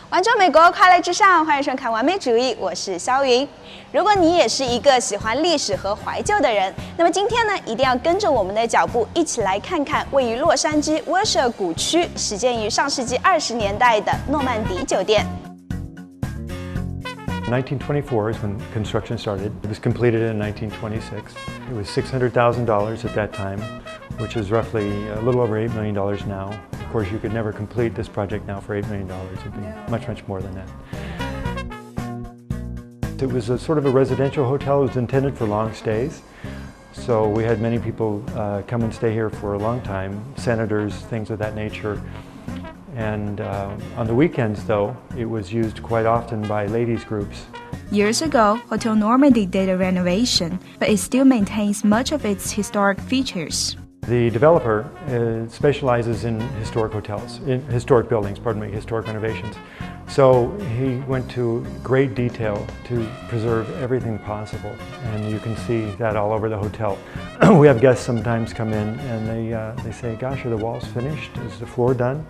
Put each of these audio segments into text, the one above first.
玩转美国，快乐至上，欢迎收看《完美主义》，我是肖云。如果你也是一个喜欢历史和怀旧的人，那么今天呢，一定要跟着我们的脚步，一起来看看位于洛杉矶威尔舍谷区、始建于上世纪20年代的诺曼底酒店。1924 is when construction started. It was completed in 1926. It was $600,000 at that time, which is roughly a little over $8 million now. Of course, you could never complete this project now for $8 million. It'd be much, much more than that. It was a sort of a residential hotel. It was intended for long stays. So we had many people come and stay here for a long time, senators, things of that nature. And on the weekends, though, it was used quite often by ladies' groups. Years ago, Hotel Normandy did a renovation, but it still maintains much of its historic features. The developer specializes in historic hotels, in historic buildings, historic renovations. So he went to great detail to preserve everything possible, and you can see that all over the hotel. We have guests sometimes come in and they say, "Gosh, are the walls finished? Is the floor done?"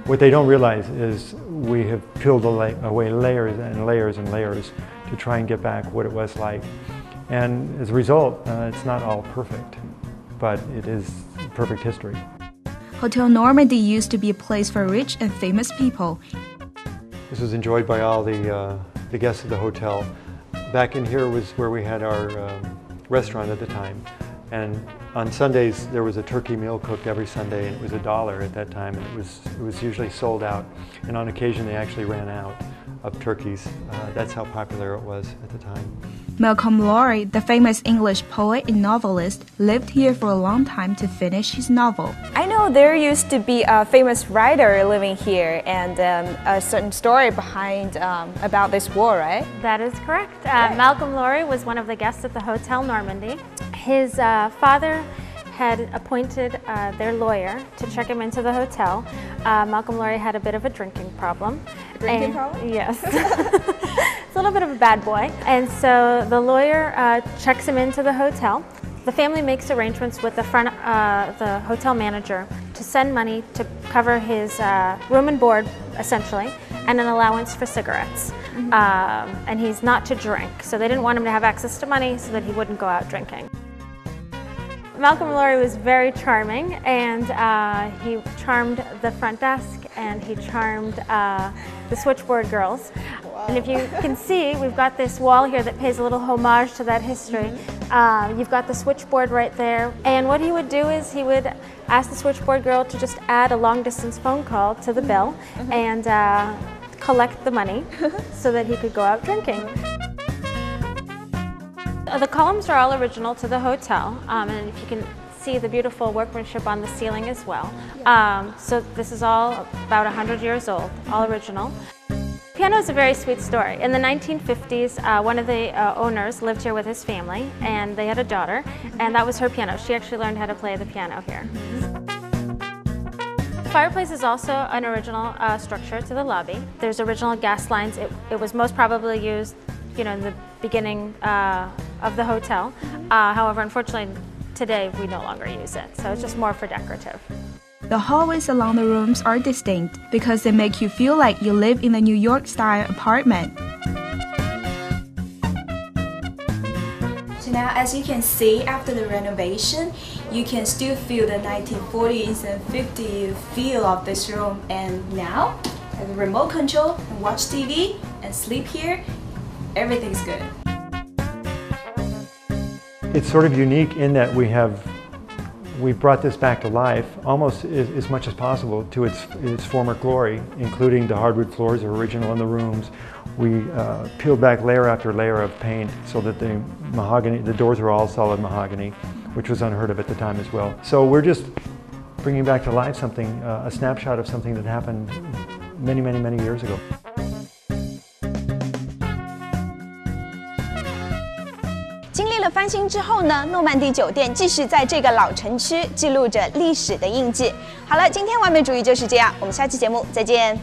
What they don't realize is we have peeled away layers and layers and layers to try and get back what it was like. And as a result, it's not all perfect, but it is perfect history. Hotel Normandy used to be a place for rich and famous people. This was enjoyed by all the guests of the hotel. Back in here was where we had our restaurant at the time. And on Sundays, there was a turkey meal cooked every Sunday, and it was $1 at that time, and it was usually sold out. And on occasion, they actually ran out of turkeys. That's how popular it was at the time. Malcolm Lowry, the famous English poet and novelist, lived here for a long time to finish his novel. I know there used to be a famous writer living here, and a certain story behind about this war, right? That is correct. Malcolm Lowry was one of the guests at the Hotel Normandy. His father had appointed their lawyer to check him into the hotel. Malcolm Lowry had a bit of a drinking problem. Drinking problem? Yes. It's a little bit of a bad boy. And so the lawyer checks him into the hotel. The family makes arrangements with the hotel manager to send money to cover his room and board, essentially, and an allowance for cigarettes. And he's not to drink. So they didn't want him to have access to money so that he wouldn't go out drinking. Malcolm Lowry was very charming, and he charmed the front desk, and he charmed the switchboard girls. Wow. And if you can see, we've got this wall here that pays a little homage to that history. You've got the switchboard right there, and what he would do is he would ask the switchboard girl to just add a long-distance phone call to the bill and collect the money so that he could go out drinking. The columns are all original to the hotel, and if you can see the beautiful workmanship on the ceiling as well. So this is all about 100 years old, all original. Piano is a very sweet story. In the 1950s, one of the owners lived here with his family, and they had a daughter, and that was her piano. She actually learned how to play the piano here. The fireplace is also an original structure to the lobby. There's original gas lines. It was most probably used, in the beginning of the hotel. However, unfortunately, today we no longer use it, so it's just more for decorative. The hallways along the rooms are distinct because they make you feel like you live in a New York-style apartment. So now, as you can see, after the renovation, you can still feel the 1940s and 50s feel of this room. And now, have a remote control and watch TV and sleep here. Everything's good. It's sort of unique in that we brought this back to life almost as much as possible to its former glory, including the hardwood floors are original in the rooms. We peeled back layer after layer of paint so that the doors are all solid mahogany, which was unheard of at the time as well. So we're just bringing back to life something, a snapshot of something that happened many, many, many years ago. 经历了翻新之后呢，诺曼底酒店继续在这个老城区记录着历史的印记。好了，今天完美主义就是这样，我们下期节目再见。